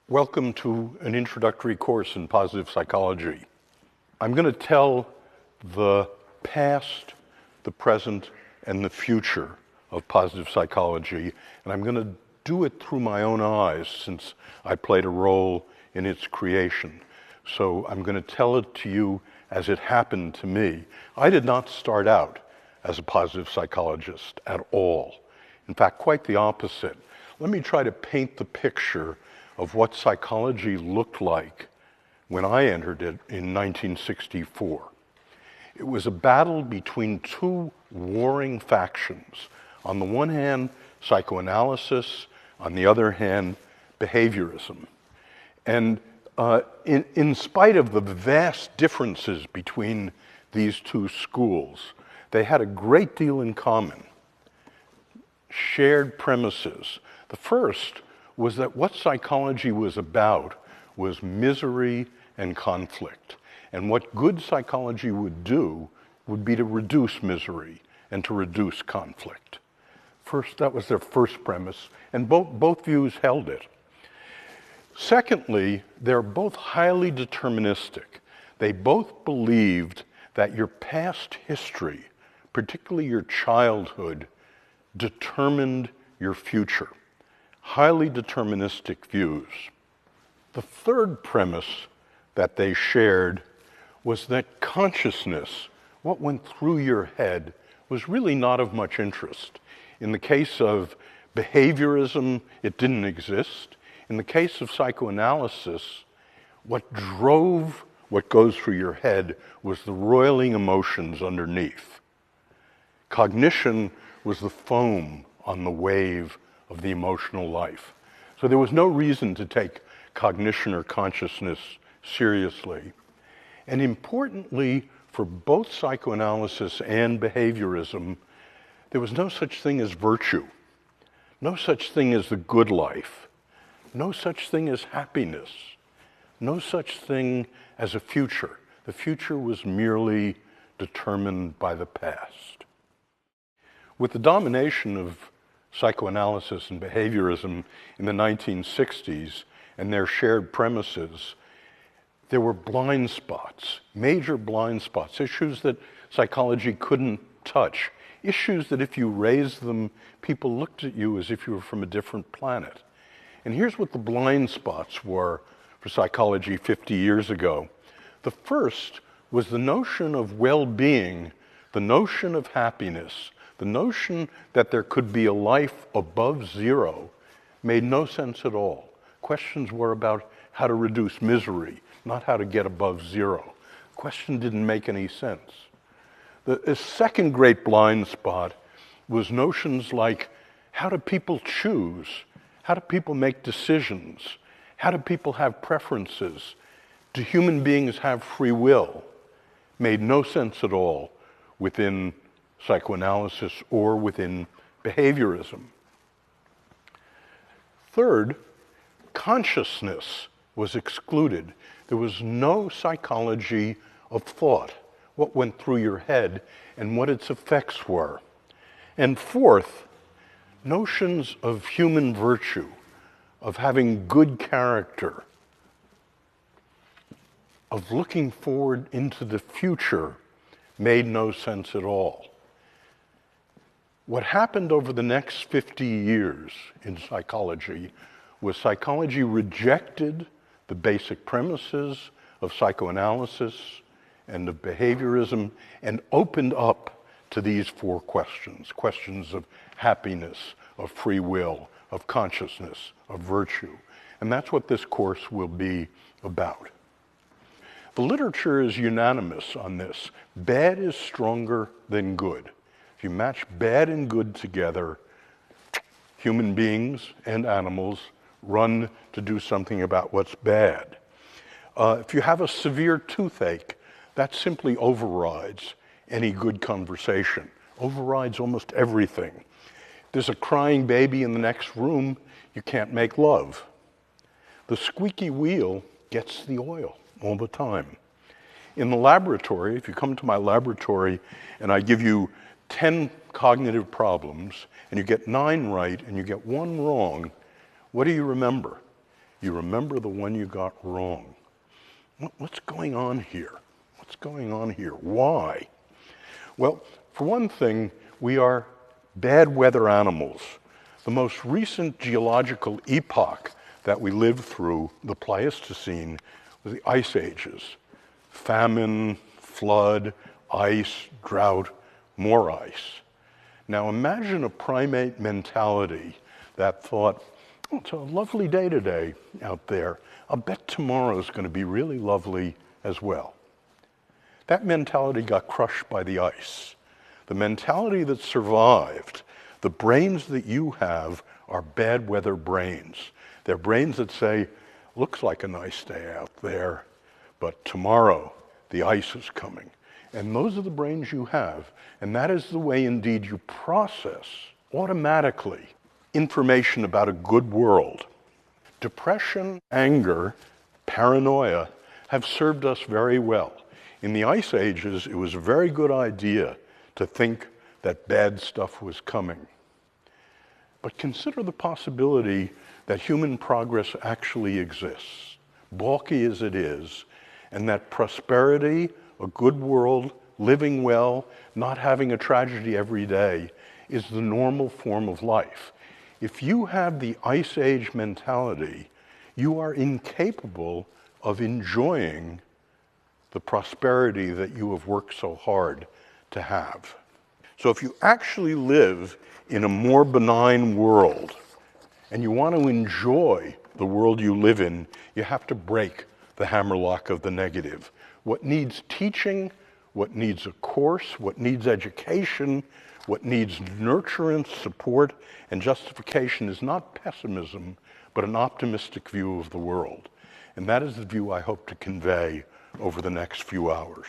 Welcome to an introductory course in positive psychology. I'm going to tell the past, the present, and the future of positive psychology, and I'm going to do it through my own eyes since I played a role in its creation. So I'm going to tell it to you as it happened to me. I did not start out as a positive psychologist at all. In fact, quite the opposite. Let me try to paint the picture of what psychology looked like when I entered it in 1964. It was a battle between two warring factions. On the one hand, psychoanalysis, on the other hand, behaviorism. And in spite of the vast differences between these two schools, they had a great deal in common. Shared premises. The first was that what psychology was about was misery and conflict. And what good psychology would do would be to reduce misery and to reduce conflict. First, that was their first premise, and both views held it. Secondly, they're both highly deterministic. They both believed that your past history, particularly your childhood, determined your future. Highly deterministic views. The third premise that they shared was that consciousness, what went through your head, was really not of much interest. In the case of behaviorism, it didn't exist. In the case of psychoanalysis, what drove what goes through your head was the roiling emotions underneath. Cognition was the foam on the wave of the emotional life. So there was no reason to take cognition or consciousness seriously. And importantly, for both psychoanalysis and behaviorism, there was no such thing as virtue, no such thing as the good life, no such thing as happiness, no such thing as a future. The future was merely determined by the past. With the domination of psychoanalysis and behaviorism in the 1960s and their shared premises, there were blind spots, major blind spots, issues that psychology couldn't touch, issues that if you raised them, people looked at you as if you were from a different planet. And here's what the blind spots were for psychology 50 years ago. The first was the notion of well-being, the notion of happiness, the notion that there could be a life above zero made no sense at all. Questions were about how to reduce misery, not how to get above zero. The question didn't make any sense. The second great blind spot was notions like, how do people choose? How do people make decisions? How do people have preferences? Do human beings have free will? Made no sense at all within psychoanalysis or within behaviorism. Third, consciousness was excluded. There was no psychology of thought, what went through your head and what its effects were. And fourth, notions of human virtue, of having good character, of looking forward into the future made no sense at all. What happened over the next 50 years in psychology was psychology rejected the basic premises of psychoanalysis and of behaviorism and opened up to these four questions, questions of happiness, of free will, of consciousness, of virtue. And that's what this course will be about. The literature is unanimous on this. Bad is stronger than good. If you match bad and good together, human beings and animals run to do something about what's bad. If you have a severe toothache, that simply overrides any good conversation, overrides almost everything. If there's a crying baby in the next room, you can't make love. The squeaky wheel gets the oil all the time. In the laboratory, if you come to my laboratory and I give you 10 cognitive problems and you get 9 right and you get 1 wrong, what do you remember? you remember the one you got wrong. What's going on here? What's going on here? Why? Well, for one thing, we are bad weather animals. The most recent geological epoch that we lived through, the Pleistocene, was the Ice Ages. Famine, flood, ice, drought, more ice. Now imagine a primate mentality that thought, oh, it's a lovely day today out there. I'll bet tomorrow's going to be really lovely as well. That mentality got crushed by the ice. The mentality that survived, the brains that you have are bad weather brains. They're brains that say, looks like a nice day out there, but tomorrow the ice is coming. And those are the brains you have. And that is the way indeed you process automatically information about a good world. Depression, anger, paranoia have served us very well. In the Ice Ages, it was a very good idea to think that bad stuff was coming. But consider the possibility that human progress actually exists, balky as it is, and that prosperity, a good world, living well, not having a tragedy every day, is the normal form of life. If you have the Ice Age mentality, you are incapable of enjoying the prosperity that you have worked so hard to have. So if you actually live in a more benign world and you want to enjoy the world you live in, you have to break the hammerlock of the negative. What needs teaching, what needs a course, what needs education, what needs nurturance, support, and justification is not pessimism, but an optimistic view of the world. And that is the view I hope to convey over the next few hours.